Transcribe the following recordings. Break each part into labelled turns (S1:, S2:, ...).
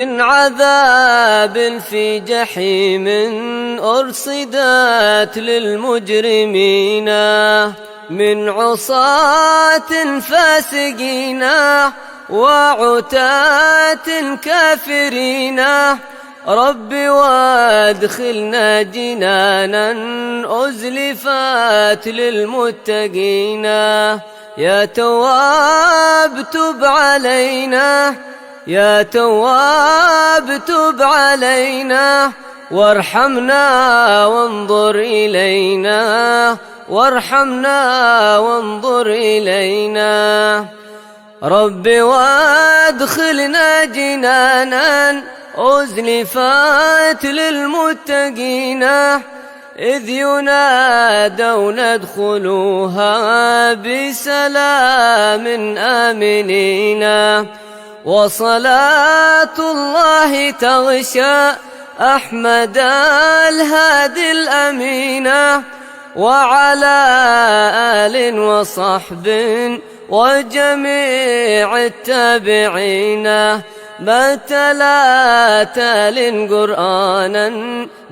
S1: من عذاب في جحيم أرصدت للمجرمين، من عصاة فاسقين وعتاة كافرين. رب وادخلنا جنانا أزلفت للمتقين. يا تواب تب علينا، يا تواب تب علينا، وارحمنا وانظر إلينا، وارحمنا وانظر إلينا. رب وادخلنا جنانا أزلفت للمتقين، إذ ينادون ادخلوها بسلام آمنين. وصلاة الله تغشى أحمد الهادي الأمين، وعلى آل وصحب وجميع التابعين. ما تلا تال قرآنا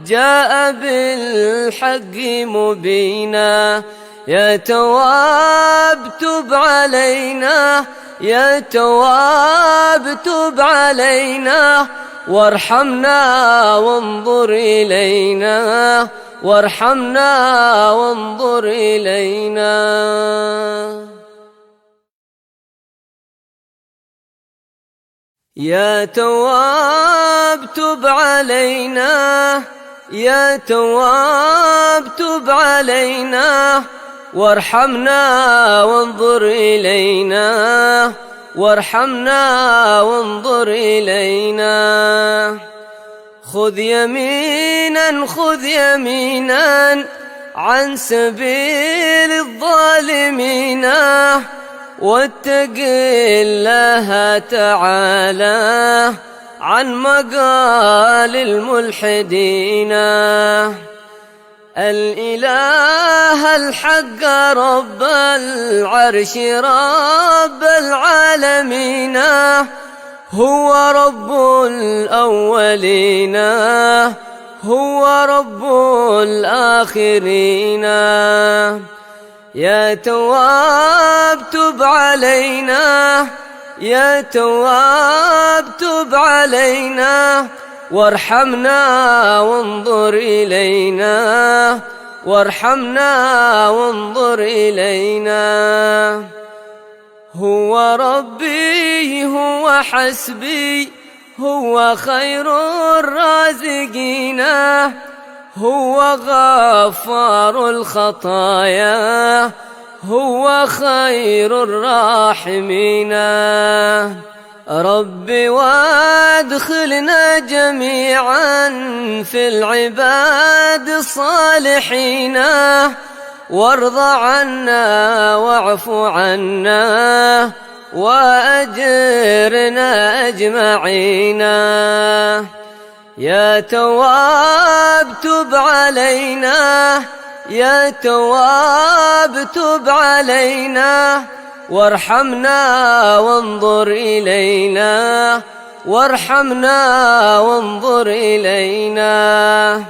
S1: جاء بالحق مبينا. يا تواب تب علينا، يا تواب تب علينا، وارحمنا وانظر إلينا، وارحمنا وانظر إلينا. يا تواب تب علينا، يا تواب تب علينا، وارحمنا وانظر إلينا، وارحمنا وانظر إلينا. خذ يمينا، خذ يمينا عن سبيل الظالمين، واتق الله تعالى عن مقال الملحدين. الإله الحق رب العرش رب العالمين، هو رب الأولين، هو رب الآخرين. يا تواب تب علينا، يا تواب تب علينا، وارحمنا وانظر إلينا، وارحمنا وانظر إلينا. هو ربي هو حسبي، هو خير الرازقين، هو غفار الخطايا، هو خير الراحمين. رب وادخلنا جميعا في العباد الصالحين، وارض عنا واعف عنا وأجرنا أجمعين. يا تواب تب علينا، يا تواب تب علينا، وارحمنا وانظر إلينا، وارحمنا وانظر إلينا.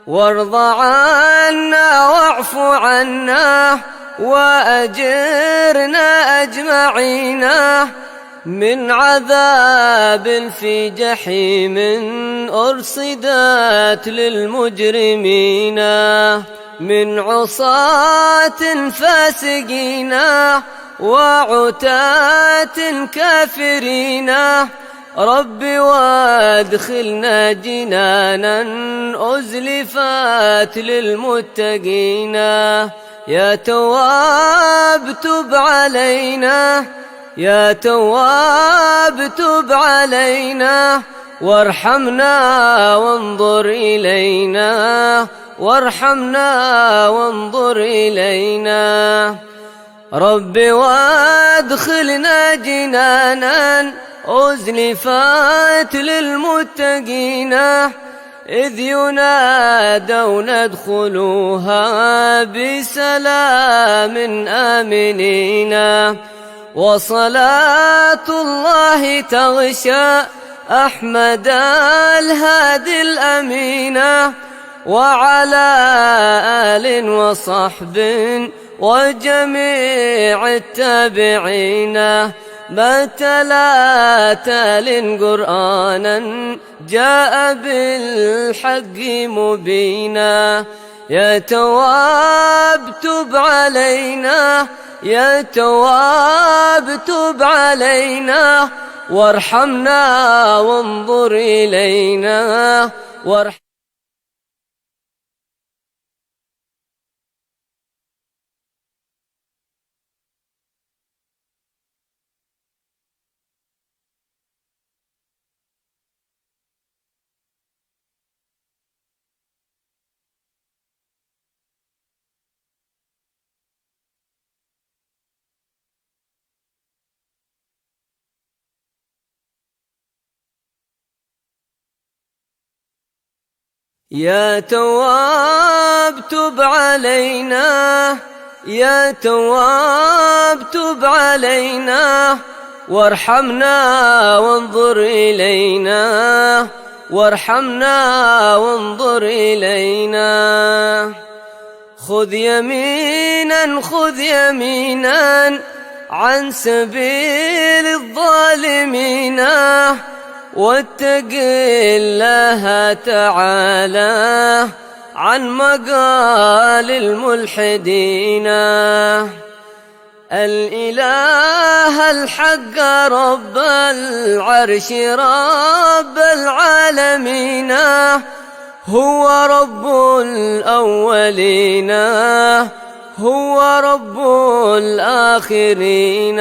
S1: وارض عنا واعف عنا وأجرنا أجمعين، من عذاب في جحيم أرصدت للمجرمين، من عصاة فاسقين وعتاة كافرين. رب وادخلنا جنانا أزلفت للمتقين. يا تواب تب علينا، يا تواب تب علينا، وارحمنا وانظر إلينا، وارحمنا وانظر إلينا. رب وادخلنا جنانا أزلفت للمتقين، إذ ينادون ادخلوها بسلام آمنين. وصلاة الله تغشى أحمد الهادي الأمينة، وعلى آل وصحب وجميع التابعين. ما تلا تال قرآنا جاء بالحق مبينا. يا تواب تب علينا، يا تواب تب علينا، وارحمنا وانظر إلينا يا تواب تب علينا، يا تواب تب علينا، وارحمنا وانظر إلينا، وارحمنا وانظر إلينا. خذ يمينا، خذ يمينا عن سبيل الظالمين، واتق الله تعالى عن مقال الملحدين. الإله الحق رب العرش رب العالمين، هو رب الأولين، هو رب الآخرين.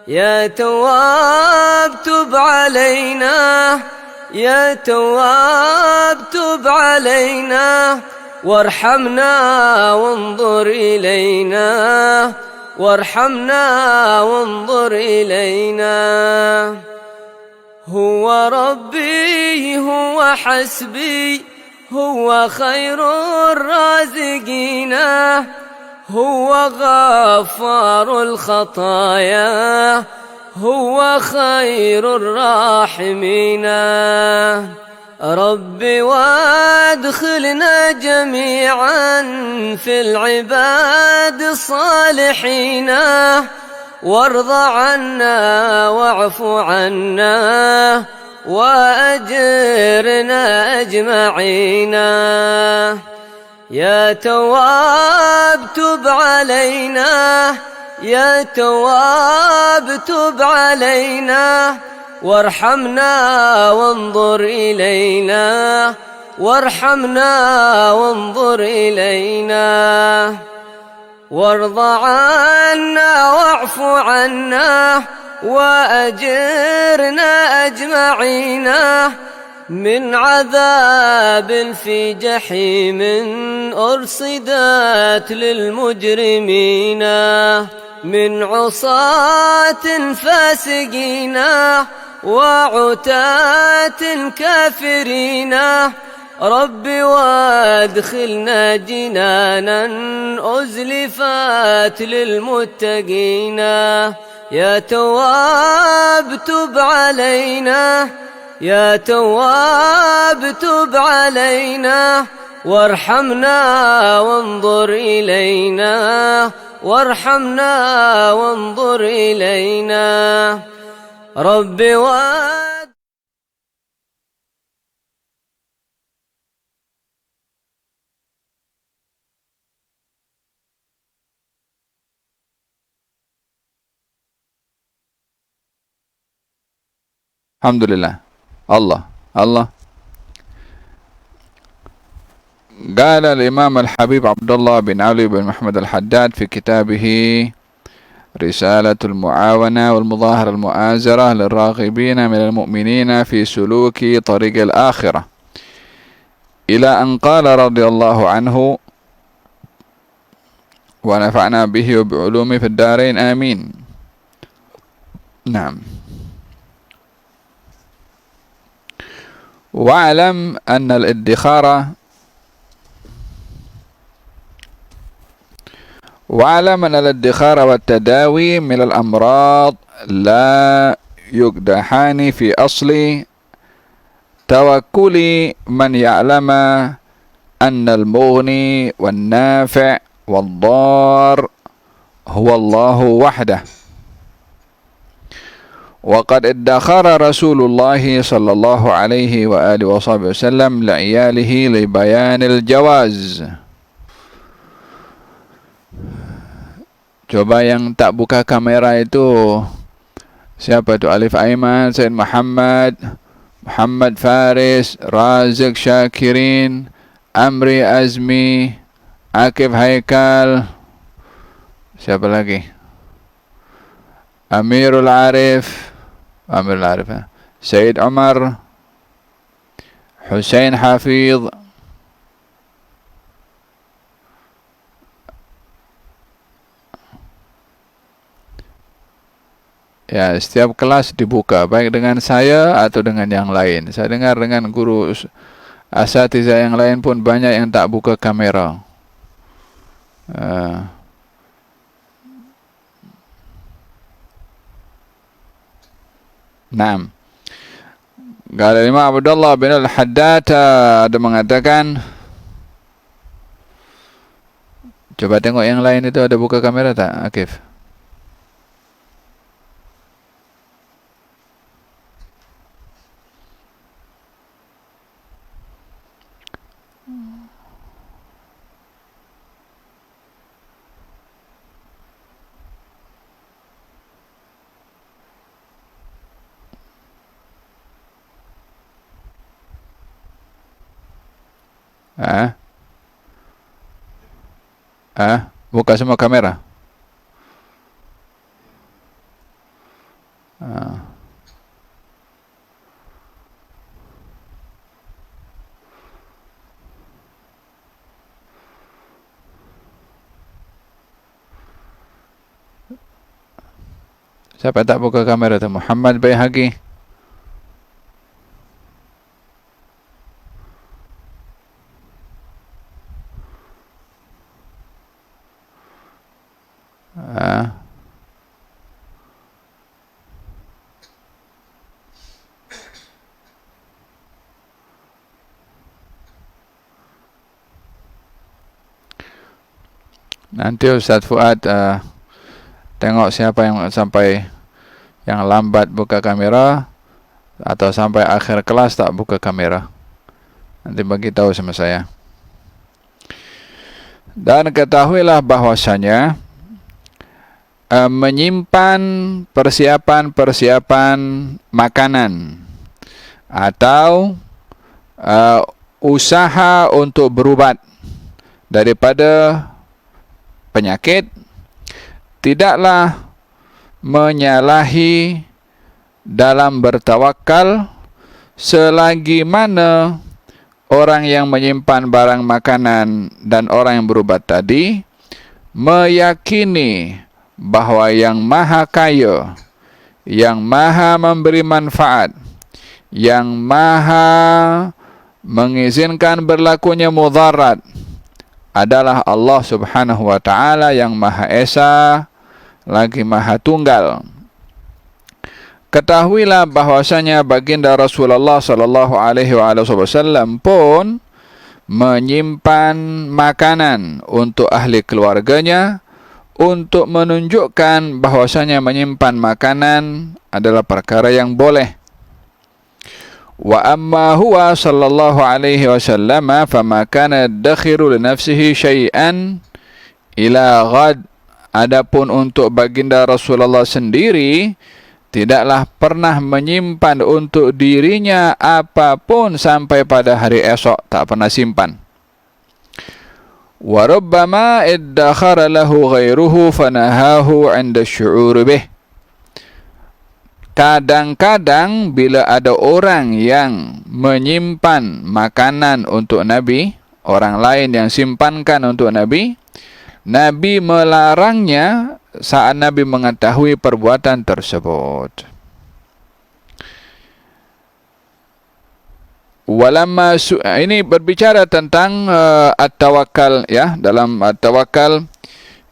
S1: يا تواب تب علينا، يا تواب تب علينا، وارحمنا وانظر إلينا، وارحمنا وانظر إلينا. هو ربي هو حسبي، هو خير الرازقين، هو غفار الخطايا، هو خير الراحمين. رب وادخلنا جميعا في العباد الصالحين، وارض عنا واعف عنا وأجرنا أجمعين. يا تواب تب علينا، يا تواب تب علينا، وارحمنا وانظر إلينا، وارحمنا وانظر إلينا. وارض عنا واعف عنا وأجرنا أجمعين من عذاب في جحيم أرصدت للمجرمين، من عصاة فاسقين وعتاة كافرين. رب وادخلنا جنانا أزلفت للمتقين. يا تواب تب علينا، يا تواب تب علينا، وارحمنا وانظر إلينا، وارحمنا وانظر إلينا. رب
S2: الحمد لله. الله الله. قال الإمام الحبيب عبد الله بن علي بن محمد الحداد في كتابه رسالة المعاونة والمظاهرة المؤازرة للراغبين من المؤمنين في سلوك طريق الآخرة، إلى أن قال رضي الله عنه ونفعنا به وبعلومه في الدارين آمين. نعم. واعلم أن الادخار والتداوي من الأمراض لا يقدحان في أصل توكل من يعلم أن المغني والنافع والضار هو الله وحده. وقد ادخر رسول الله صلى الله عليه وآله وصحبه وسلم لعياله لبيان الجواز. Coba yang tak buka kamera itu siapa tu? Alif Aiman, Said Muhammad, Muhammad Faris, Razik Syakirin, Amri Azmi, Akif Haikal, siapa lagi? Amirul Arif, Said Umar, Hussein Hafidh. Ya, setiap kelas dibuka, baik dengan saya atau dengan yang lain. Saya dengar dengan guru asatidzah yang lain pun banyak yang tak buka kamera. Naam. Qala Imam Abdullah bin Al-Haddad ada mengatakan, coba tengok yang lain itu ada buka kamera tak, Akif? Buka semua kamera. Siapa tak buka kamera tu? Muhammad Baihaqi. Nanti Ustaz Fuad tengok siapa yang sampai yang lambat buka kamera atau sampai akhir kelas tak buka kamera. Nanti bagi tahu sama saya. Dan ketahuilah bahwasanya menyimpan persiapan makanan atau usaha untuk berubat daripada penyakit tidaklah menyalahi dalam bertawakal selagi mana orang yang menyimpan barang makanan dan orang yang berubat tadi meyakini bahawa yang maha kaya, yang maha memberi manfaat, yang maha mengizinkan berlakunya mudarat adalah Allah Subhanahu wa taala yang Maha Esa lagi Maha Tunggal. Ketahuilah bahwasanya baginda Rasulullah sallallahu alaihi wasallam pun menyimpan makanan untuk ahli keluarganya untuk menunjukkan bahwasanya menyimpan makanan adalah perkara yang boleh. Wa amma huwa sallallahu alaihi wasallam fama kana dakhiru li nafsihi syai'an ila ghad. Adapun untuk baginda Rasulullah sendiri tidaklah pernah menyimpan untuk dirinya apapun sampai pada hari esok, tak pernah simpan. Wa rubbama iddakhara lahu ghairuhu fanahahu 'inda asy'ur bih. Kadang-kadang bila ada orang yang menyimpan makanan untuk Nabi, orang lain yang simpankan untuk Nabi, Nabi melarangnya saat Nabi mengetahui perbuatan tersebut. Walamma ini berbicara tentang at-tawakkal, ya, dalam at-tawakkal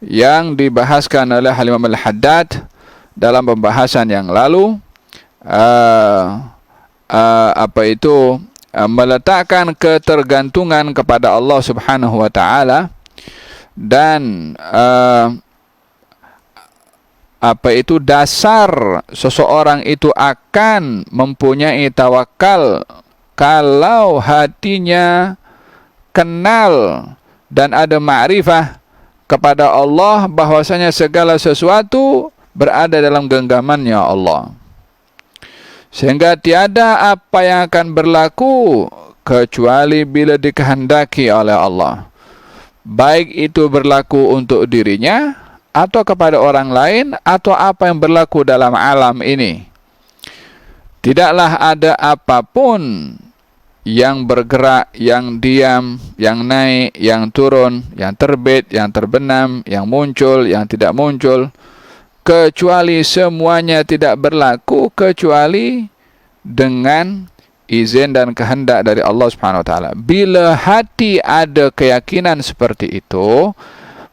S2: yang dibahaskan oleh Imam Al-Haddad dalam pembahasan yang lalu. meletakkan ketergantungan kepada Allah Subhanahu wa taala, dan dasar seseorang itu akan mempunyai tawakal kalau hatinya kenal dan ada ma'rifah kepada Allah, bahwasanya segala sesuatu berada dalam genggamannya Allah, sehingga tiada apa yang akan berlaku kecuali bila dikehendaki oleh Allah, baik itu berlaku untuk dirinya atau kepada orang lain, atau apa yang berlaku dalam alam ini. Tidaklah ada apapun yang bergerak, yang diam, yang naik, yang turun, yang terbit, yang terbenam, yang muncul, yang tidak muncul, kecuali semuanya tidak berlaku kecuali dengan izin dan kehendak dari Allah Subhanahu wa taala. Bila hati ada keyakinan seperti itu,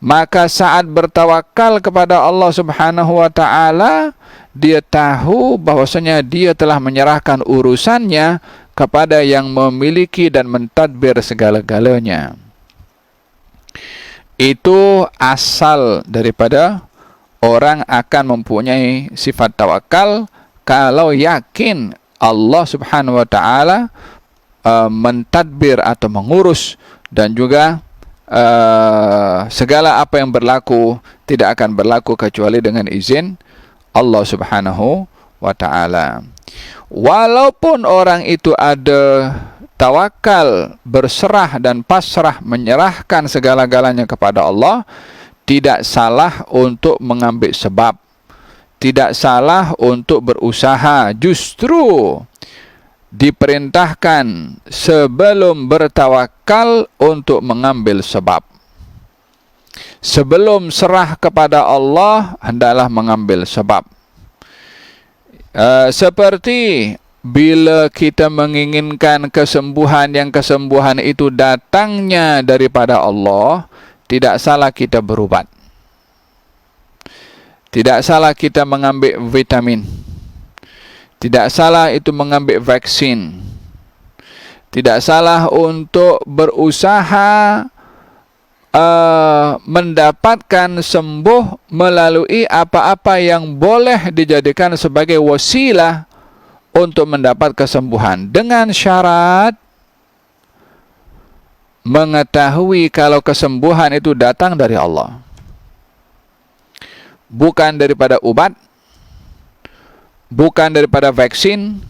S2: maka saat bertawakal kepada Allah Subhanahu wa taala, dia tahu bahwasanya dia telah menyerahkan urusannya kepada yang memiliki dan mentadbir segala-galanya. Itu asal daripada orang akan mempunyai sifat tawakal, kalau yakin Allah Subhanahu wa taala mentadbir atau mengurus, dan juga segala apa yang berlaku tidak akan berlaku kecuali dengan izin Allah Subhanahu wa taala. Walaupun orang itu ada tawakal, berserah dan pasrah, menyerahkan segala-galanya kepada Allah, tidak salah untuk mengambil sebab, tidak salah untuk berusaha. Justru diperintahkan sebelum bertawakal untuk mengambil sebab. Sebelum serah kepada Allah, hendaklah mengambil sebab. Seperti bila kita menginginkan kesembuhan, yang kesembuhan itu datangnya daripada Allah, tidak salah kita berubat, tidak salah kita mengambil vitamin, tidak salah itu mengambil vaksin, tidak salah untuk berusaha mendapatkan sembuh melalui apa-apa yang boleh dijadikan sebagai wasilah untuk mendapat kesembuhan, dengan syarat mengetahui kalau kesembuhan itu datang dari Allah, bukan daripada ubat, bukan daripada vaksin,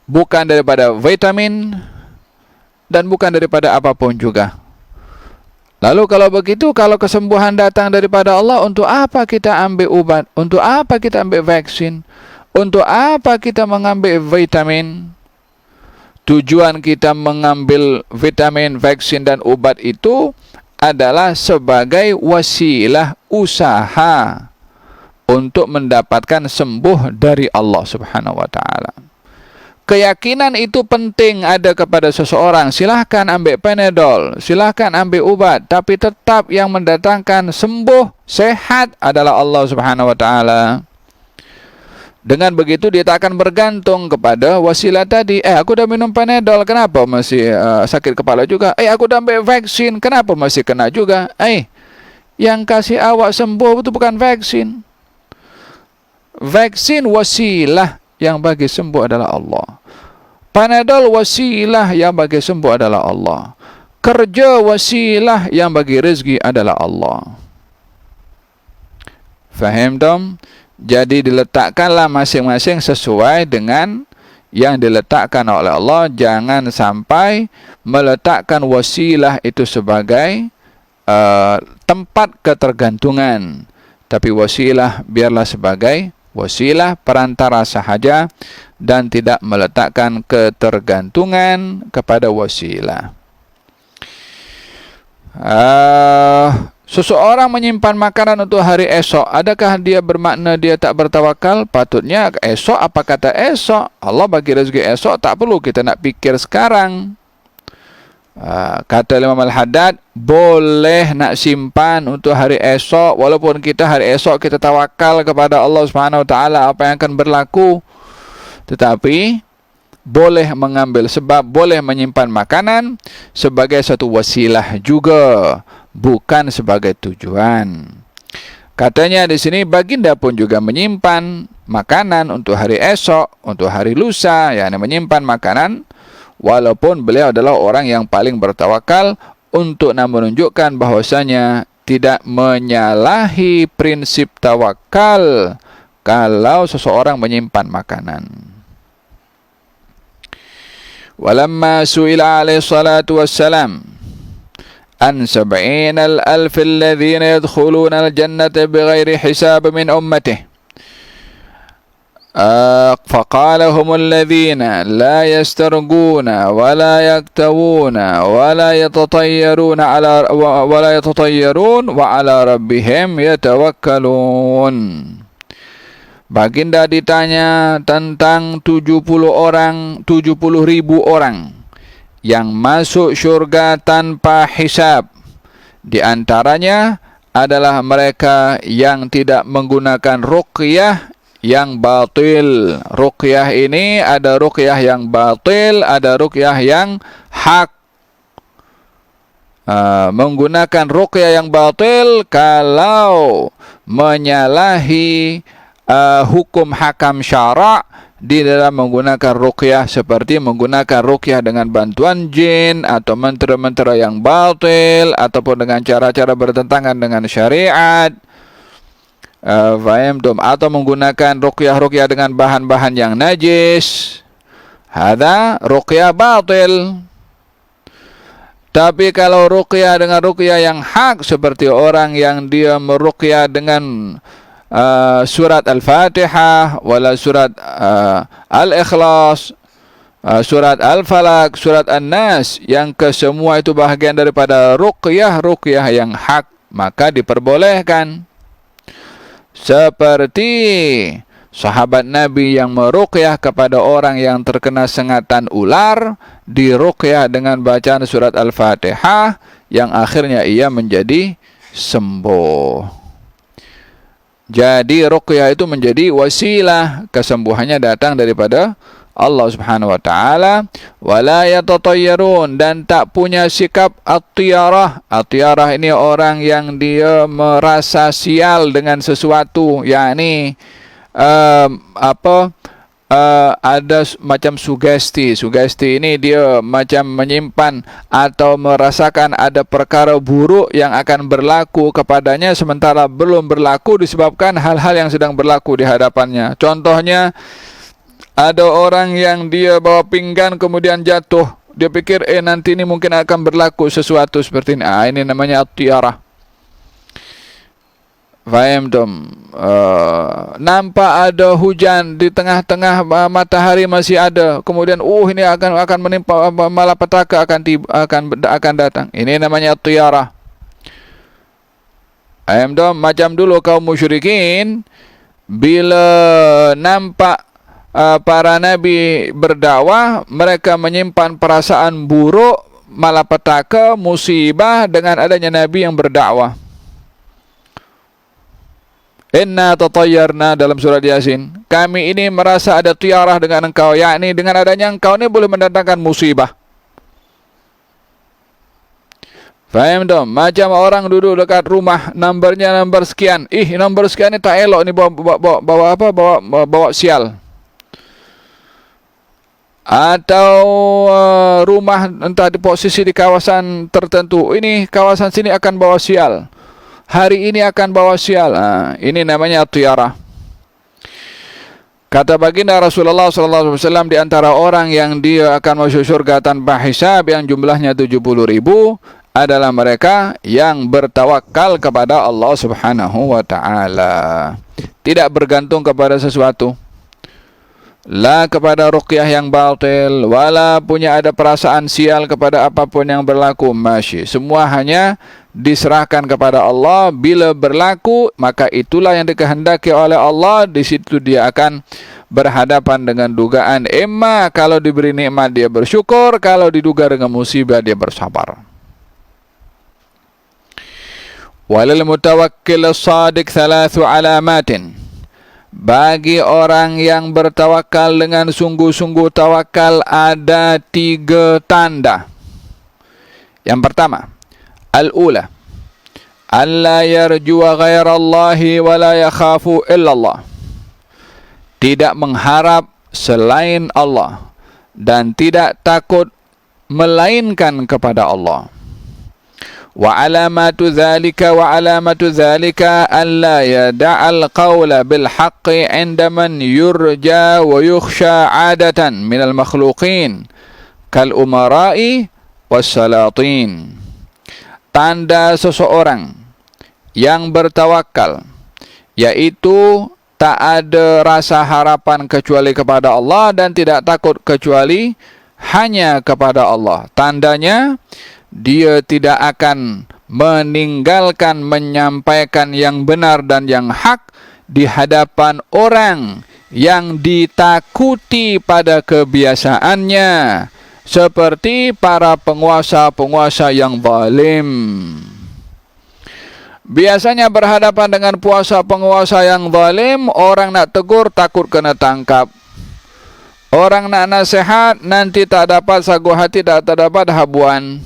S2: bukan daripada vitamin, dan bukan daripada apapun juga. Lalu kalau begitu, kalau kesembuhan datang daripada Allah, untuk apa kita ambil ubat? Untuk apa kita ambil vaksin? Untuk apa kita mengambil vitamin? Tujuan kita mengambil vitamin, vaksin dan obat itu adalah sebagai wasilah usaha untuk mendapatkan sembuh dari Allah Subhanahu wa taala. Keyakinan itu penting ada kepada seseorang. Silahkan ambil Panadol, silahkan ambil ubat, tapi tetap yang mendatangkan sembuh, sehat adalah Allah Subhanahu wa taala. Dengan begitu dia tak akan bergantung kepada wasilah tadi. Aku dah minum Panadol, kenapa masih sakit kepala juga? Aku dah ambil vaksin, kenapa masih kena juga? Yang kasih awak sembuh itu bukan vaksin. Vaksin wasilah, yang bagi sembuh adalah Allah. Panadol wasilah, yang bagi sembuh adalah Allah. Kerja wasilah, yang bagi rezeki adalah Allah. Faham dong? Jadi diletakkanlah masing-masing sesuai dengan yang diletakkan oleh Allah. Jangan sampai meletakkan wasilah itu sebagai tempat ketergantungan, tapi wasilah biarlah sebagai wasilah perantara sahaja, dan tidak meletakkan ketergantungan kepada wasilah. Seseorang menyimpan makanan untuk hari esok, adakah dia bermakna dia tak bertawakal? Patutnya esok, apa kata esok? Allah bagi rezeki esok, tak perlu kita nak fikir sekarang. Kata Imam Al-Haddad, boleh nak simpan untuk hari esok, walaupun kita hari esok kita tawakal kepada Allah Subhanahu wa taala apa yang akan berlaku. tetapi boleh mengambil sebab, boleh menyimpan makanan sebagai satu wasilah juga, bukan sebagai tujuan. Katanya di sini baginda pun juga menyimpan makanan untuk hari esok, untuk hari lusa, yakni menyimpan makanan walaupun beliau adalah orang yang paling bertawakal, untuk menunjukkan bahwasanya tidak menyalahi prinsip tawakal kalau seseorang menyimpan makanan. Walamma su'ila alaihi salatu wassalam an 70,000 alladhina yadkhuluna al-jannata bighairi hisab min ummatihi فقال هم الذين لا يسترقون ولا يكتوون ولا يتطيرون وعلى ربهم يتوكلون. Baginda ditanya tentang 70,000 orang yang masuk syurga tanpa hisab. Di antaranya adalah mereka yang tidak menggunakan ruqyah yang batil. Ruqyah ini ada ruqyah yang batil, ada ruqyah yang hak. Menggunakan ruqyah yang batil kalau menyalahi hukum hakam syara' di dalam menggunakan ruqyah, seperti menggunakan ruqyah dengan bantuan jin atau mantra-mantra yang batil ataupun dengan cara-cara bertentangan dengan syariat. Atau menggunakan ruqyah dengan bahan-bahan yang najis. Hadza ruqyah batil. Tapi kalau ruqyah dengan ruqyah yang hak, seperti orang yang dia meruqyah dengan surat Al-Fatihah, wala surat Al-Ikhlas, surat Al-Falaq, surat An-Nas, yang kesemua itu bahagian daripada ruqyah yang hak, maka diperbolehkan. Seperti sahabat Nabi yang meruqyah kepada orang yang terkena sengatan ular, diruqyah dengan bacaan surat Al-Fatihah, yang akhirnya ia menjadi sembuh. Jadi ruqyah itu menjadi wasilah, kesembuhannya datang daripada Allah Subhanahu wa taala. Wala yatatayyarun, dan tak punya sikap at-tiyarah. At-tiyarah ini orang yang dia merasa sial dengan sesuatu, yakni ada macam sugesti. Sugesti ini dia macam menyimpan atau merasakan ada perkara buruk yang akan berlaku kepadanya sementara belum berlaku, disebabkan hal-hal yang sedang berlaku di hadapannya. Contohnya, ada orang yang dia bawa pinggan kemudian jatuh. Dia pikir nanti ini mungkin akan berlaku sesuatu seperti ini. Ini namanya at-tiyarah. Faham dom? Nampak ada hujan di tengah-tengah matahari masih ada. Kemudian ini akan menimpa, malapetaka akan datang. Ini namanya at-tiyarah. Faham dom? Macam dulu kaum musyrikin bila nampak para nabi berdakwah, mereka menyimpan perasaan buruk, malapetaka, musibah dengan adanya nabi yang berdakwah. Inna tatayyarna dalam surat Yasin, kami ini merasa ada tiarah dengan engkau, yakni dengan adanya engkau ini boleh mendatangkan musibah. Faham dong? Macam orang duduk dekat rumah, nomornya nomor sekian. Nomor sekian ini tak elok ni, bawa sial. Atau rumah entah di posisi di kawasan tertentu, ini kawasan sini akan bawa sial, hari ini akan bawa sial. Ini namanya at-tiyarah. Kata baginda Rasulullah SAW, di antara orang yang dia akan masuk surga tanpa hisab yang jumlahnya 70.000 adalah mereka yang bertawakal kepada Allah Subhanahu wa taala, tidak bergantung kepada sesuatu, la kepada ruqyah yang batil, wala punya ada perasaan sial kepada apapun yang berlaku. Masyi, semua hanya diserahkan kepada Allah. Bila berlaku, maka itulah yang dikehendaki oleh Allah. Di situ dia akan berhadapan dengan dugaan. Kalau diberi nikmat dia bersyukur, kalau diduga dengan musibah dia bersabar. Walil mutawakkil as-sadiq 3 alamatin. bagi orang yang bertawakal dengan sungguh-sungguh tawakal ada 3 tanda. Yang pertama, al-ula, alla yarjuwa ghairallahi wa la yakhafu illallah. Tidak mengharap selain Allah dan tidak takut melainkan kepada Allah. Wa alamatu dzalika alla yada'al qawla bil haqqi 'inda man yurja wa yukhsha 'adatan minal makhluqin kal umara'i was salatin. Tanda seseorang yang bertawakal yaitu tak ada rasa harapan kecuali kepada Allah dan tidak takut kecuali hanya kepada Allah. Tandanya, dia tidak akan meninggalkan menyampaikan yang benar dan yang hak di hadapan orang yang ditakuti pada kebiasaannya, seperti para penguasa-penguasa yang zalim. Biasanya berhadapan dengan penguasa yang zalim, orang nak tegur takut kena tangkap. Orang nak nasihat nanti tak dapat sagu hati, tak dapat habuan.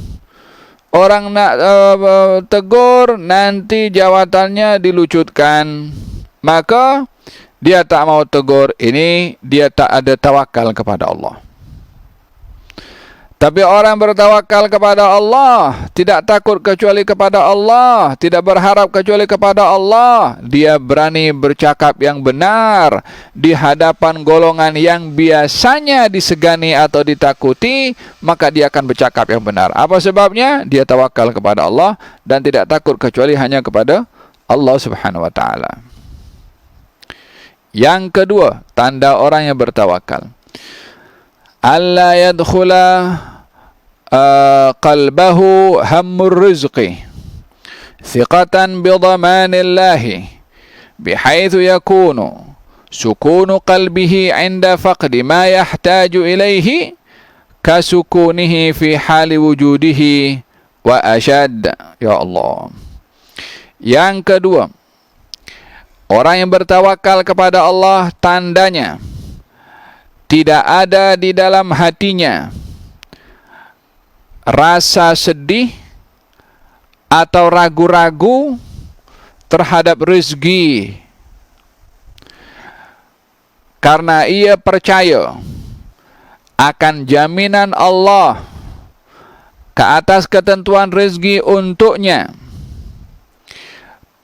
S2: Orang nak tegur nanti jawatannya dilucutkan. Maka dia tak mau tegur. Ini dia tak ada tawakal kepada Allah. Tapi orang bertawakal kepada Allah, tidak takut kecuali kepada Allah, tidak berharap kecuali kepada Allah. Dia berani bercakap yang benar di hadapan golongan yang biasanya disegani atau ditakuti, maka dia akan bercakap yang benar. Apa sebabnya? Dia tawakal kepada Allah dan tidak takut kecuali hanya kepada Allah Subhanahu wa taala. Yang kedua, tanda orang yang bertawakal, alla yadkhula qalbahu hammur rizqi thiqatan bidhamanillahi bihaitsu yakunu sukunu qalbihi 'inda faqdi ma yahtaju ilayhi kasukunihi fi hali wujudihi wa ashad. Ya Allah. Yang kedua, orang yang bertawakal kepada Allah, tandanya tidak ada di dalam hatinya rasa sedih atau ragu-ragu terhadap rezeki, karena ia percaya akan jaminan Allah ke atas ketentuan rezeki untuknya.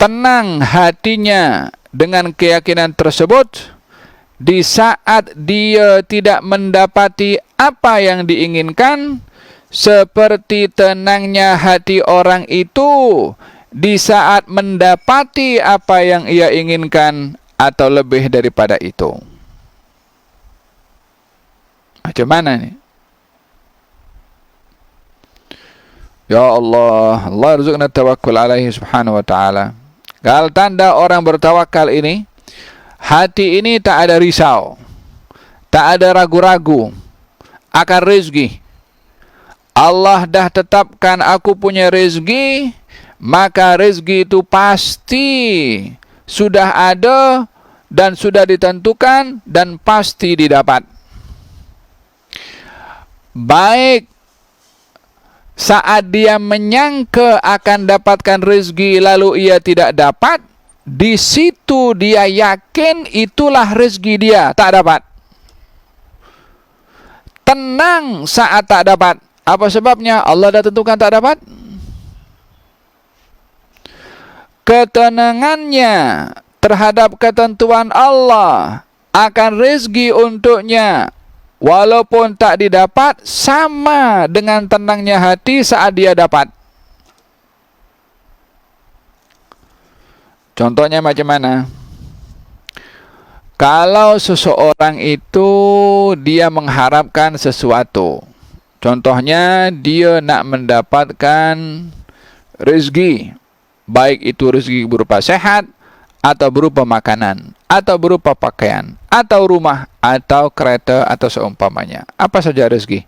S2: Tenang hatinya dengan keyakinan tersebut. Di saat dia tidak mendapati apa yang diinginkan, seperti tenangnya hati orang itu di saat mendapati apa yang ia inginkan atau lebih daripada itu. Macam mana ni? Ya Allah, Allah rizqna tawakkul alaihi subhanahu wa ta'ala. Kalau tanda orang bertawakal ini, hati ini tak ada risau, tak ada ragu-ragu akan rezeki. Allah dah tetapkan aku punya rezeki, maka rezeki itu pasti sudah ada dan sudah ditentukan dan pasti didapat. Baik saat dia menyangka akan dapatkan rezeki lalu ia tidak dapat, di situ dia yakin itulah rezeki dia tak dapat. Tenang saat tak dapat. Apa sebabnya? Allah dah tentukan tak dapat. Ketenangannya terhadap ketentuan Allah akan rezeki untuknya, walaupun tak didapat, sama dengan tenangnya hati saat dia dapat. Contohnya macam mana? Kalau seseorang itu dia mengharapkan sesuatu, contohnya dia nak mendapatkan rezeki, baik itu rezeki berupa sehat, atau berupa makanan, atau berupa pakaian, atau rumah, atau kereta, atau seumpamanya. Apa saja rezeki.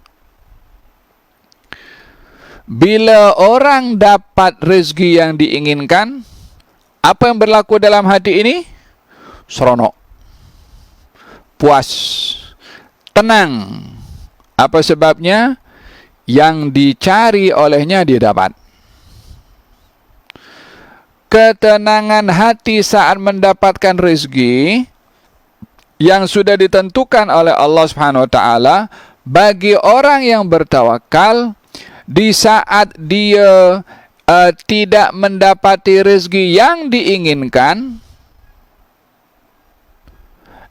S2: Bila orang dapat rezeki yang diinginkan, apa yang berlaku dalam hati ini? Seronok. puas, tenang. Apa sebabnya? Yang dicari olehnya dia dapat. Ketenangan hati saat mendapatkan rezeki yang sudah ditentukan oleh Allah Subhanahu wa taala bagi orang yang bertawakal di saat dia tidak mendapati rezeki yang diinginkan,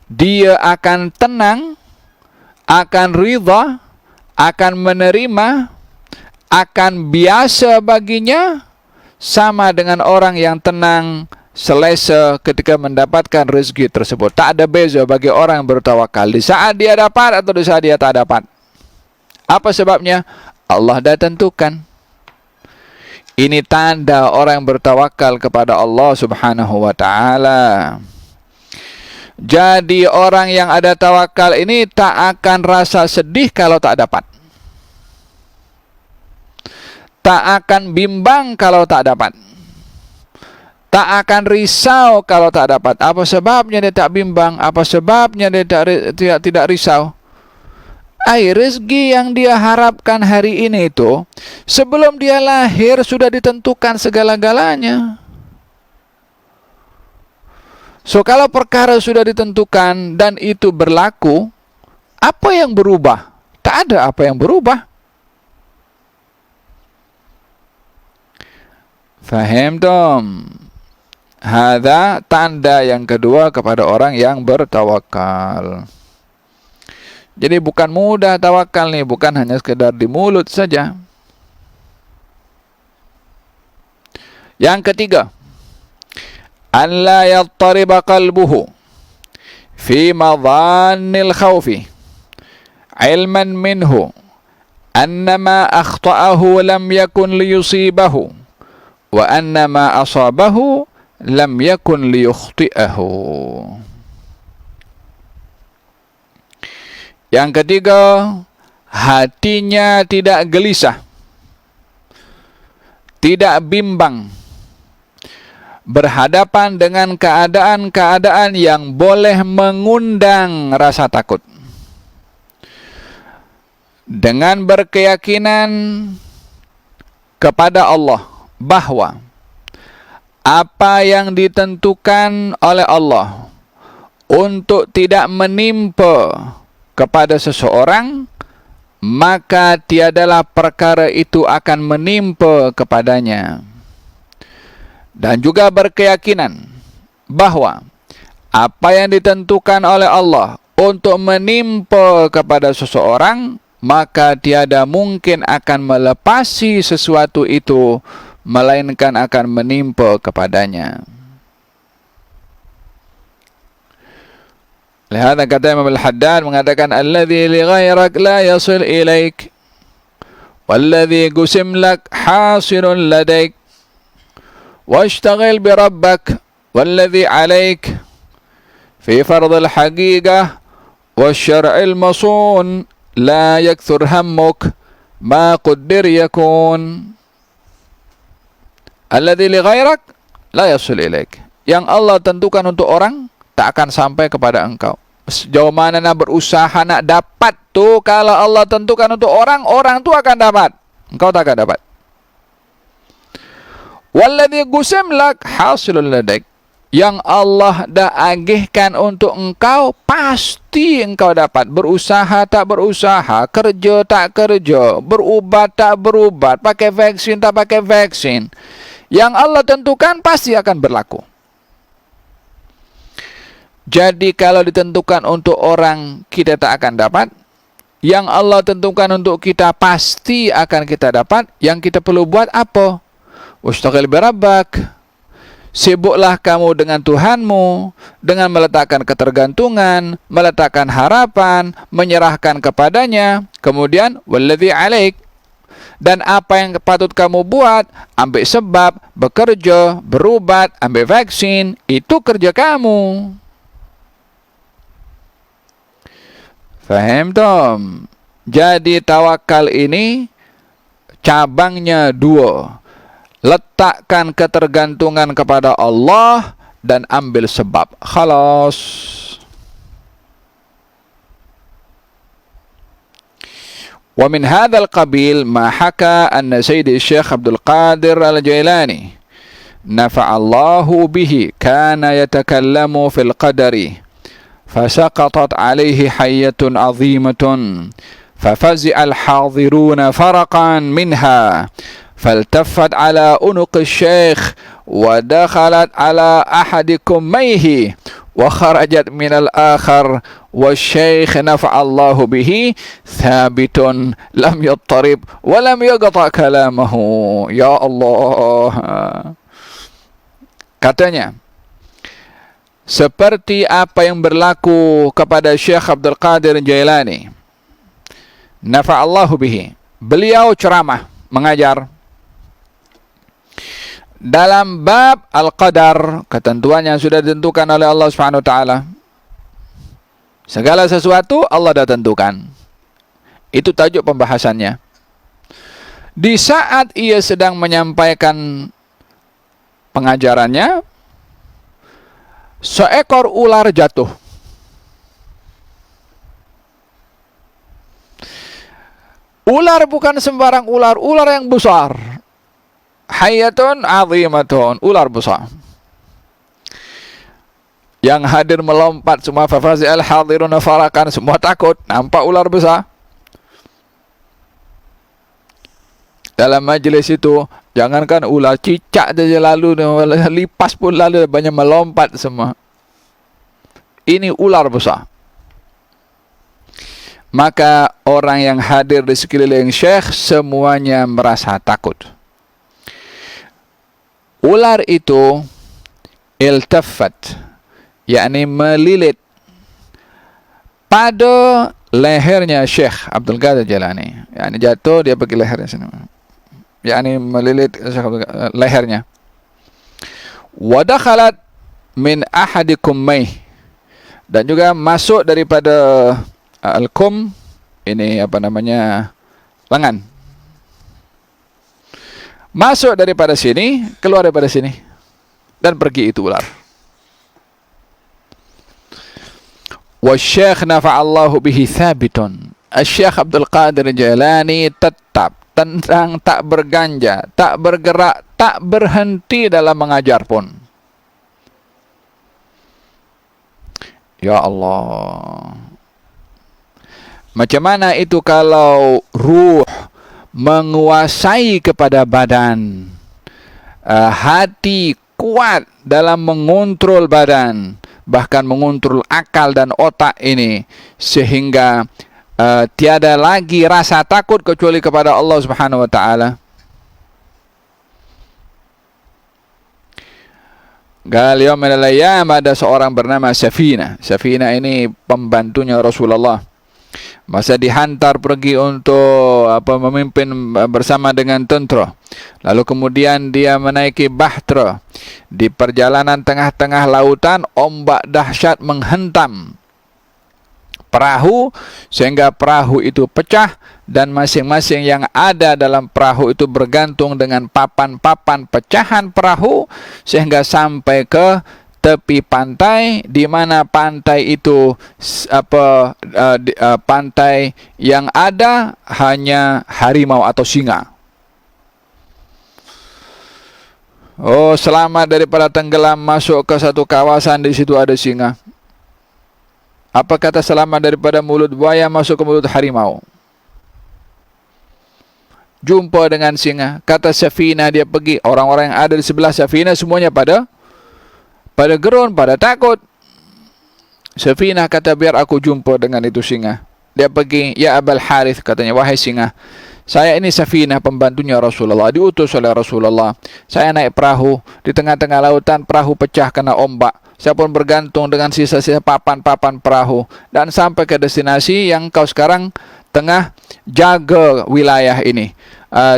S2: dia akan tenang, akan ridha, akan menerima, akan biasa baginya, sama dengan orang yang tenang, selesa ketika mendapatkan rezeki tersebut. Tak ada beza bagi orang yang bertawakal di saat dia dapat atau di saat dia tak dapat. Apa sebabnya? Allah dah tentukan. Ini tanda orang yang bertawakal kepada Allah Subhanahu wa taala. Jadi orang yang ada tawakal ini tak akan rasa sedih kalau tak dapat. Tak akan bimbang kalau tak dapat. Tak akan risau kalau tak dapat. Apa sebabnya dia tak bimbang? Apa sebabnya dia tidak risau? Rezeki yang dia harapkan hari ini itu, sebelum dia lahir sudah ditentukan segala-galanya. So, kalau perkara sudah ditentukan dan itu berlaku, apa yang berubah? Tak ada apa yang berubah. Faham dong? Hadza tanda yang kedua kepada orang yang bertawakal. Jadi bukan mudah tawakal nih, bukan hanya sekedar di mulut saja. Yang ketiga, an la yattariba qalbuhu fi madhannil khawfi ilman minhu annama akhta'ahu lam yakun liyusibahu wa annama asabahu lam yakun liyukhti'ahu. Yang ketiga, hatinya tidak gelisah, tidak bimbang berhadapan dengan keadaan-keadaan yang boleh mengundang rasa takut. Dengan berkeyakinan kepada Allah bahwa apa yang ditentukan oleh Allah untuk tidak menimpa kepada seseorang, maka tiadalah perkara itu akan menimpa kepadanya. Dan juga berkeyakinan bahwa apa yang ditentukan oleh Allah untuk menimpa kepada seseorang, maka tiada mungkin akan melepasi sesuatu itu, melainkan akan menimpa kepadanya. Lihat kata Imam Al-Haddad mengatakan alladzi li ghairak la yasil ilaik walladzi qusim lak hasilun ladaik washtagil bi rabbak walladzi alaik fi fard al-haqiqah wasyar'il masun la yakthur hammuk ma qaddir yakun. Alladzi li ghairak la yasil ilaik, yang Allah tentukan untuk orang tak akan sampai kepada engkau. Sejauh mana nak berusaha nak dapat tu, kalau Allah tentukan untuk orang, orang tu akan dapat, engkau tak akan dapat. Walladzi qusim lak hasilul ladaik, yang Allah dah agihkan untuk engkau, pasti engkau dapat. Berusaha tak berusaha, kerja tak kerja, berubat tak berubat, pakai vaksin tak pakai vaksin, yang Allah tentukan pasti akan berlaku. Jadi kalau ditentukan untuk orang, kita tak akan dapat. Yang Allah tentukan untuk kita, pasti akan kita dapat. Yang kita perlu buat apa? Washtagil bi rabbak, sibuklah kamu dengan Tuhanmu, dengan meletakkan ketergantungan, meletakkan harapan, menyerahkan kepadanya. Kemudian walladzi alaik, dan apa yang patut kamu buat, ambil sebab, bekerja, berubat, ambil vaksin, itu kerja kamu. Faham tom? Jadi tawakal ini cabangnya dua. Letakkan ketergantungan kepada Allah dan ambil sebab. Khalas. ومن هذا القبيل ما حكى أن سيد الشيخ عبد القادر الجيلاني نفع الله به كان يتكلم في القدر فسقطت عليه حية عظيمة ففزع الحاضرون فرقا منها فالتفت على عنق الشيخ ودخلت على أحد كميه وخرجت من الآخر والشيخ نفع الله به ثابت لم يضطرب ولم يقطع كلامه. Ya Allah. Katanya, seperti apa yang berlaku kepada Syekh Abdul Qadir Jailani, nafa'allahu bihi, beliau ceramah, mengajar dalam bab al-qadar, ketentuan yang sudah ditentukan oleh Allah Subhanahu wa taala. Segala sesuatu Allah dah tentukan. Itu tajuk pembahasannya. Di saat ia sedang menyampaikan pengajarannya, seekor ular jatuh. Ular bukan sembarang ular, ular yang besar. Hayatun azimatun, ular besar. Yang hadir melompat semua, fafazi'al hadiruna farakan, semua takut, nampak ular besar. Dalam majlis itu, jangankan ular, cicak saja lalu, lipas pun lalu, banyak melompat semua. Ini ular besar. Maka orang yang hadir di sekeliling Syekh semuanya merasa takut. Ular itu iltafat, yakni melilit pada lehernya Syekh Abdul Qadir Jailani. Yakni jatuh, dia pergi lehernya sini. Yakni melilit lehernya. Wa dakhalat min ahadikum may, dan juga masuk daripada al-kum, ini apa namanya, lengan. Masuk daripada sini, keluar daripada sini, dan pergi itu ular. Wa syekh nafa'allahu bihi thabitun. Syekh Abdul Qadir Jailani tetap tentang tak berganja, tak bergerak, tak berhenti dalam mengajar pun. Ya Allah. Macam mana itu kalau ruh menguasai kepada badan, hati kuat dalam mengontrol badan, bahkan mengontrol akal dan otak ini, sehingga tiada lagi rasa takut kecuali kepada Allah Subhanahu wa taala. Gal yaum min al-ayyam, ada seorang bernama Safina. Safina ini pembantunya Rasulullah. Masa dihantar pergi untuk memimpin bersama dengan tentera. Lalu kemudian dia menaiki bahtera. Di perjalanan tengah-tengah lautan, ombak dahsyat menghentam perahu sehingga perahu itu pecah, dan masing-masing yang ada dalam perahu itu bergantung dengan papan-papan pecahan perahu sehingga sampai ke tepi pantai, di mana pantai itu pantai yang ada hanya harimau atau singa. Oh, selamat daripada tenggelam, masuk ke satu kawasan, di situ ada singa. Apa kata selamat daripada mulut buaya, masuk ke mulut harimau. Jumpa dengan singa. Kata Safina, dia pergi. Orang-orang yang ada di sebelah Safina semuanya pada gerun, pada takut. Safina kata, biar aku jumpa dengan itu singa. Dia pergi. Ya Abul Harith, katanya, wahai singa, saya ini Safina, pembantunya Rasulullah, diutus oleh Rasulullah. Saya naik perahu, di tengah-tengah lautan perahu pecah kena ombak. Saya pun bergantung dengan sisa-sisa papan-papan perahu, dan sampai ke destinasi yang kau sekarang tengah jaga wilayah ini.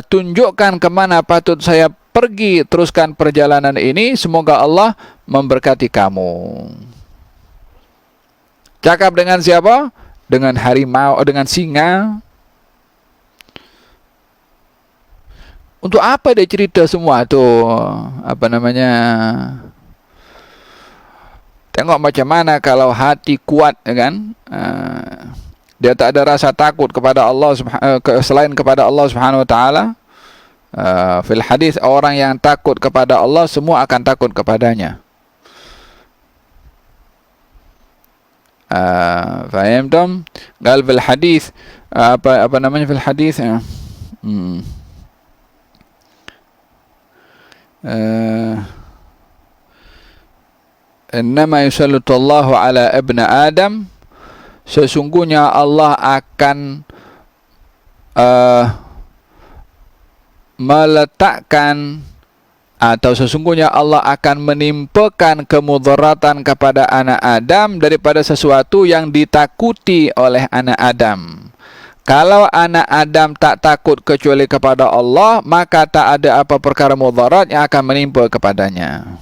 S2: Tunjukkan kemana patut saya pergi, teruskan perjalanan ini, semoga Allah memberkati kamu. Cakap dengan siapa? Dengan harimau, dengan singa. Untuk apa dia cerita semua tu? Apa namanya? Tengok macam mana kalau hati kuat, kan? dia tak ada rasa takut kepada Allah selain kepada Allah Subhanahu wa taala. Fil hadis, orang yang takut kepada Allah semua akan takut kepadanya. Faham? Gal fil hadis, apa namanya fil hadis? Innama yusallitullahu ala ibni Adam, sesungguhnya Allah akan meletakkan, atau sesungguhnya Allah akan menimpakan kemudaratan kepada anak Adam daripada sesuatu yang ditakuti oleh anak Adam. Kalau anak Adam tak takut kecuali kepada Allah, maka tak ada apa perkara mudarat yang akan menimpa kepadanya.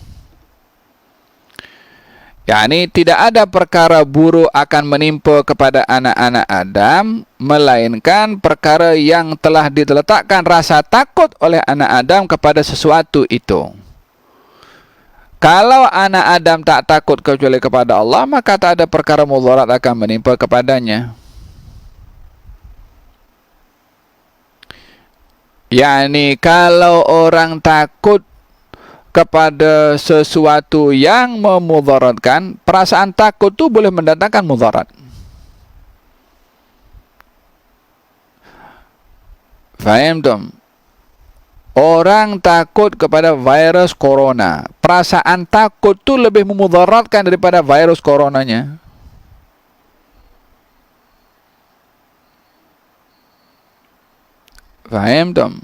S2: yakni tidak ada perkara buruk akan menimpa kepada anak-anak Adam, melainkan perkara yang telah diletakkan rasa takut oleh anak Adam kepada sesuatu itu. Kalau anak Adam tak takut kecuali kepada Allah, maka tak ada perkara mudarat akan menimpa kepadanya. yakni kalau orang takut kepada sesuatu yang memudaratkan, perasaan takut itu boleh mendatangkan mudarat. Faham tak? Orang takut kepada virus corona, perasaan takut itu lebih memudaratkan daripada virus coronanya. Faham tak?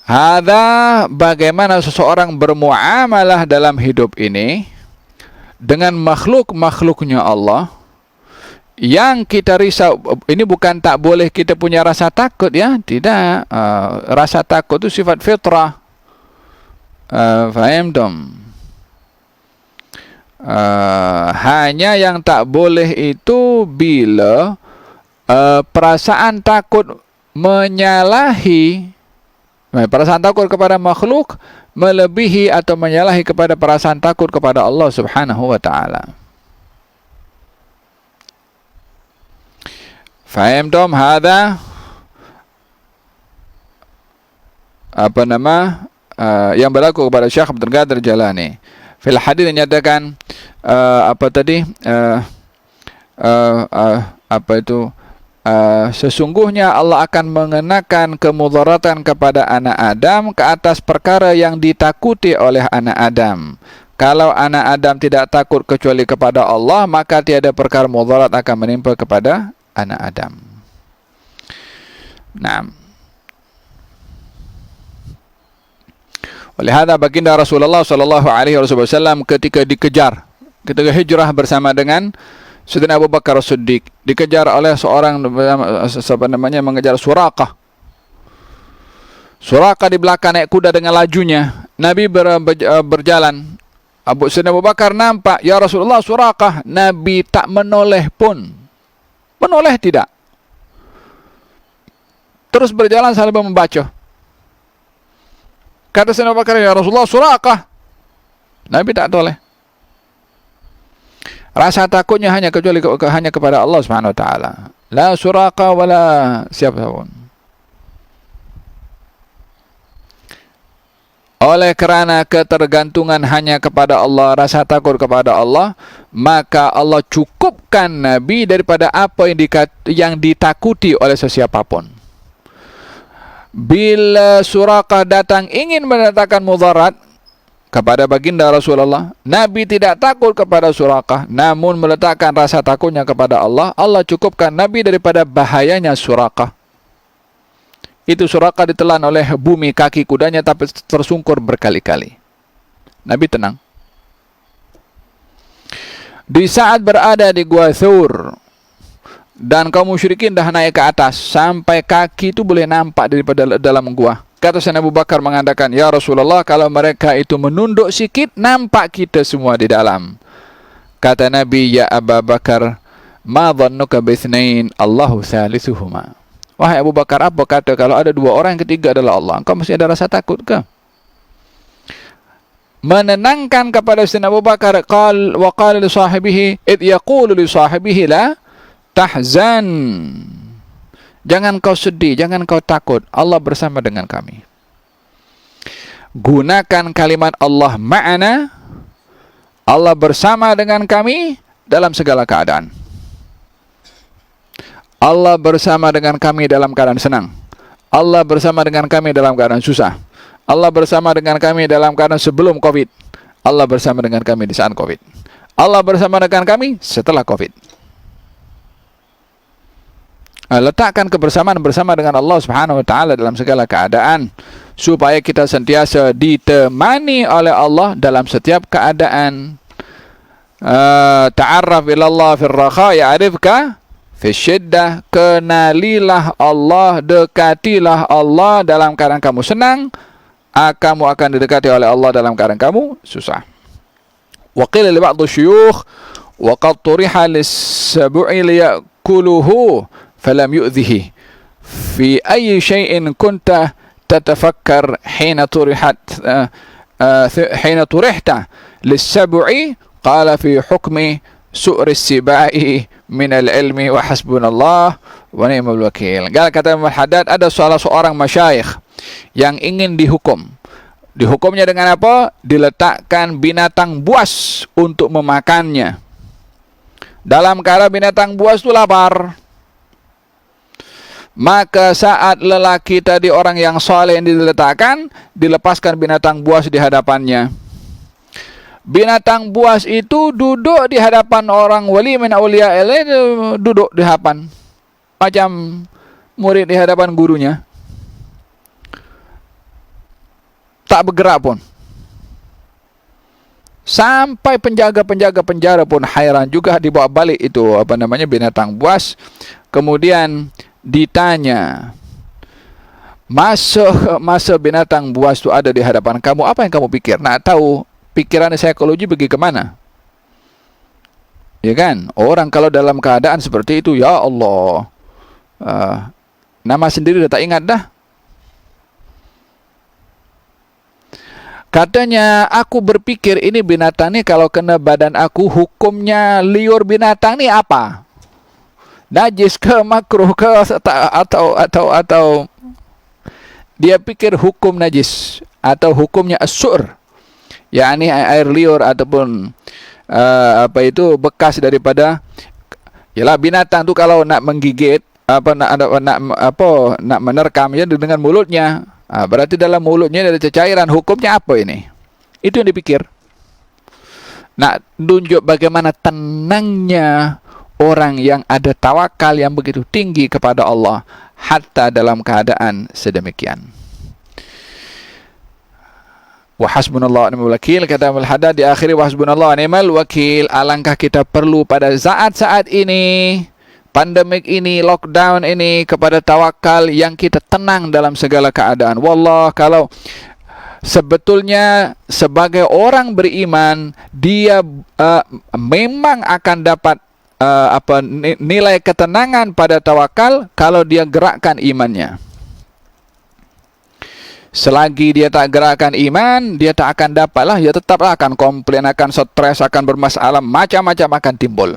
S2: Hadza bagaimana seseorang bermuamalah dalam hidup ini dengan makhluk-makhluknya Allah yang kita risau. Ini bukan tak boleh kita punya rasa takut, ya, tidak. Rasa takut itu sifat fitrah. Faham tak? Hanya yang tak boleh itu bila perasaan takut menyalahi, perasaan takut kepada makhluk melebihi atau menyalahi kepada perasaan takut kepada Allah Subhanahu wa taala. Faham tom hadza? Apa nama yang berlaku kepada Syekh Abdul Qadir Jalani. Fil hadis menyatakan apa tadi? Apa itu? Sesungguhnya Allah akan mengenakan kemudaratan kepada anak Adam ke atas perkara yang ditakuti oleh anak Adam. Kalau anak Adam tidak takut kecuali kepada Allah, maka tiada perkara mudarat akan menimpa kepada anak Adam. Nah, oleh hadza baginda Rasulullah sallallahu alaihi wasallam ketika dikejar, ketika hijrah bersama dengan Sayyidina Abu Bakar As-Siddiq, dikejar oleh seorang, siapa namanya, mengejar Suraqah. Suraqah di belakang naik kuda dengan lajunya. Nabi berjalan. Sayyidina Abu Bakar nampak, ya Rasulullah, Suraqah. Nabi tak menoleh pun. Menoleh tidak. Terus berjalan sambil membaca. Kata Sayyidina Abu Bakar, ya Rasulullah, Suraqah. Nabi tak toleh. Rasa takutnya hanya kepada Allah Subhanahu wa taala. La Suraqah wala siapa pun. Oleh kerana ketergantungan hanya kepada Allah, rasa takut kepada Allah, maka Allah cukupkan Nabi daripada apa yang ditakuti oleh sesiapapun. Bila Suraqah datang ingin mendatangkan mudarat kepada baginda Rasulullah, Nabi tidak takut kepada Suraqah, namun meletakkan rasa takutnya kepada Allah. Allah cukupkan Nabi daripada bahayanya Suraqah. Itu Suraqah ditelan oleh bumi kaki kudanya tapi tersungkur berkali-kali. Nabi tenang. Di saat berada di Gua Thur dan kaum musyrikin dah naik ke atas sampai kaki itu boleh nampak daripada dalam gua. Kata Sayyidina Abu Bakar mengatakan, ya Rasulullah, kalau mereka itu menunduk sikit, nampak kita semua di dalam. Kata Nabi, ya Abu Bakar, ma dhannuka bithnain Allahu thalithuhuma. Wahai Abu Bakar, apa kata kalau ada dua orang, yang ketiga adalah Allah? Engkau mesti ada rasa takut ke? Menenangkan kepada Sayyidina Abu Bakar, wa qala li sahibihi id yaqulu li sahibihi la tahzan. Jangan kau sedih, jangan kau takut. Allah bersama dengan kami. Gunakan kalimat Allah ma'ana. Allah bersama dengan kami dalam segala keadaan. Allah bersama dengan kami dalam keadaan senang. Allah bersama dengan kami dalam keadaan susah. Allah bersama dengan kami dalam keadaan sebelum COVID. Allah bersama dengan kami di saat COVID. Allah bersama dengan kami setelah COVID. Letakkan kebersamaan bersama dengan Allah Subhanahu wa taala dalam segala keadaan supaya kita sentiasa ditemani oleh Allah dalam setiap keadaan. Ta'arraf ila Allah fil raha ya'rifka fi syiddah. Kenalilah Allah, dekatilah Allah dalam keadaan kamu senang, kamu akan didekati oleh Allah dalam keadaan kamu susah. Wa qila li ba'd syuyukh wa qad turiha lis-sab'i liyakuluhu falam yu'dhihi fi ayyi shay'in kunta tatafakkar hina turihta lis-sab'i qala fi hukmi su'ri as-sibai min al-ilmi wa hasbunallah wa ni'mal wakil. Kata Imam Haddad, ada salah seorang masyayikh yang ingin dihukum. Dihukumnya dengan apa? Diletakkan binatang buas untuk memakannya. Dalam keadaan binatang buas itu lapar. Maka saat lelaki tadi orang yang soleh yang diletakkan, dilepaskan binatang buas di hadapannya. Binatang buas itu duduk di hadapan orang wali min auliya Allah, duduk di hadapan. Macam murid di hadapan gurunya. Tak bergerak pun. Sampai penjaga-penjaga penjara pun hairan juga, dibawa balik itu binatang buas. Kemudian ditanya, masa binatang buas itu ada di hadapan kamu, apa yang kamu pikir? Nak tahu pikiran psikologi pergi kemana? Ya kan? Orang kalau dalam keadaan seperti itu, ya Allah, nama sendiri dah tak ingat dah. Katanya, aku berpikir ini binatang ni kalau kena badan aku, hukumnya liur binatang ni apa? Najis ke, makruh ke, atau dia pikir hukum najis atau hukumnya as-sur, yakni air liur ataupun bekas daripada, yalah binatang tu kalau nak menggigit nak menerkam ya dengan mulutnya, berarti dalam mulutnya ada cairan, hukumnya apa ini? Itu yang dipikir. Nak tunjuk bagaimana tenangnya orang yang ada tawakal yang begitu tinggi kepada Allah hatta dalam keadaan sedemikian. Wa hasbunallahu wa ni'mal wakil. Kata Imam Haddad di akhir, wa hasbunallahu wa ni'mal wakil. Alangkah kita perlu pada saat-saat ini, pandemik ini, lockdown ini, kepada tawakal yang kita tenang dalam segala keadaan. Wallah, kalau sebetulnya sebagai orang beriman, dia memang akan dapat nilai ketenangan pada tawakal kalau dia gerakkan imannya. Selagi dia tak gerakkan iman, dia tak akan dapatlah, dia tetaplah akan komplain, akan stres, akan bermasalah, macam-macam akan timbul.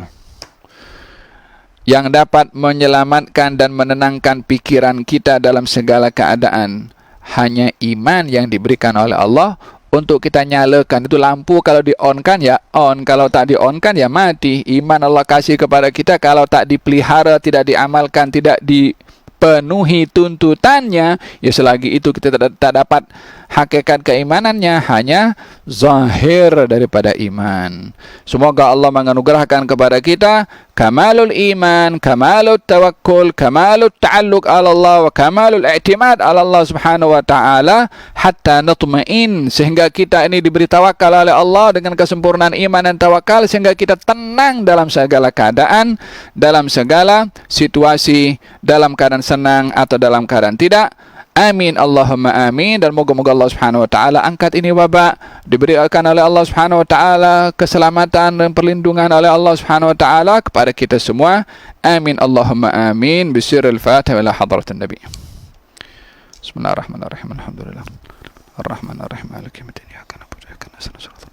S2: Yang dapat menyelamatkan dan menenangkan pikiran kita dalam segala keadaan hanya iman yang diberikan oleh Allah. Untuk kita nyalakan itu lampu, kalau di-on-kan ya on, kalau tak di-on-kan ya mati. Iman Allah kasih kepada kita, kalau tak dipelihara, tidak diamalkan, tidak dipenuhi tuntutannya, ya selagi itu kita tak dapat hakikat keimanannya, hanya zahir daripada iman. Semoga Allah menganugerahkan kepada kita kamalul iman, kamalut tawakkul, kamalut ta'alluq ala Allah, wa kamalul i'timad ala Allah subhanahu wa ta'ala, hatta natma'in, sehingga kita ini diberi tawakal oleh Allah dengan kesempurnaan iman dan tawakal, sehingga kita tenang dalam segala keadaan, dalam segala situasi, dalam keadaan senang atau dalam keadaan tidak. Amin Allahumma amin. Dan moga-moga Allah subhanahu wa ta'ala angkat ini wabak, diberikan oleh Allah subhanahu wa ta'ala keselamatan dan perlindungan oleh Allah subhanahu wa ta'ala kepada kita semua. Amin Allahumma amin. Bisirul Fatihah ila hadratin Nabi. Bismillahirrahmanirrahim. Alhamdulillah Ar-Rahman Ar-Rahim Maliki Yawmiddin. Iyyaka na'budu wa iyyaka nasta'in.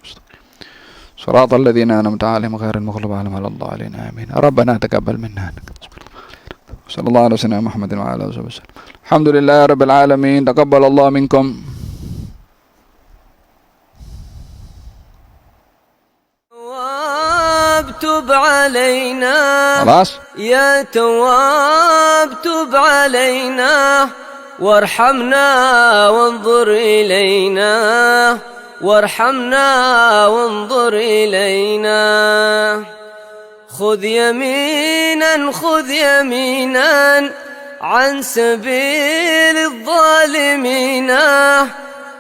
S2: صراط الذين أنعمت عليهم غير المغضوب عليهم ولا الضالين آمين. ربنا تقبل منا. صلى الله على سيدنا محمد وعلى آله وصحبه وسلم. الحمد لله رب العالمين. تقبل الله منكم.
S1: تب علينا
S2: خلاص
S1: يا تواب تب علينا وارحمنا وانظر إلينا وارحمنا وانظر إلينا. خذ يمينا خذ يمينا عن سبيل الظالمين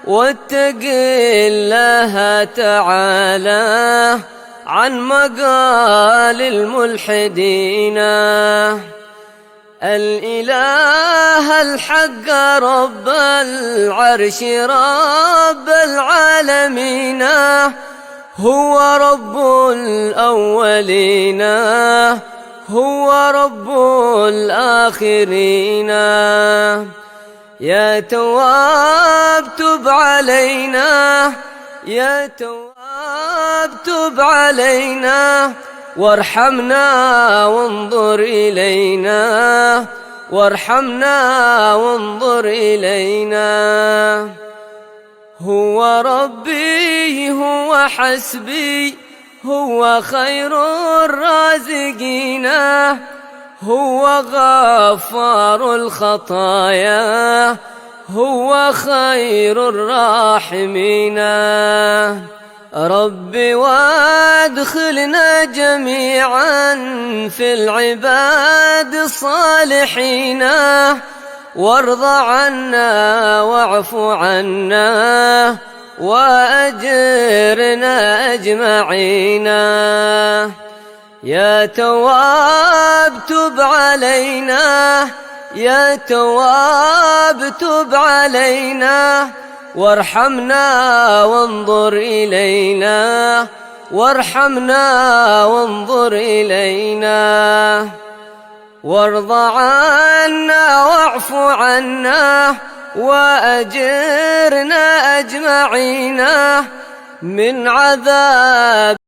S1: واتق الله تعالى عن مقال الملحدين. الإله الحق رب العرش رب العالمين هو رب الأولين هو رب الآخرين. يا تواب تب علينا يا تواب تب علينا وارحمنا وانظر إلينا وارحمنا وانظر إلينا. هو ربي هو حسبي هو خير الرازقين هو غفار الخطايا هو خير الراحمين. ربي وادخلنا جميعا في العباد الصالحين وارض عنا واعف عنا وأجرنا أجمعين. يا تواب تب علينا يا تواب تب علينا وارحمنا وانظر إلينا وارحمنا وانظر إلينا. وارض عنا واعف عنا وأجرنا أجمعين من عذاب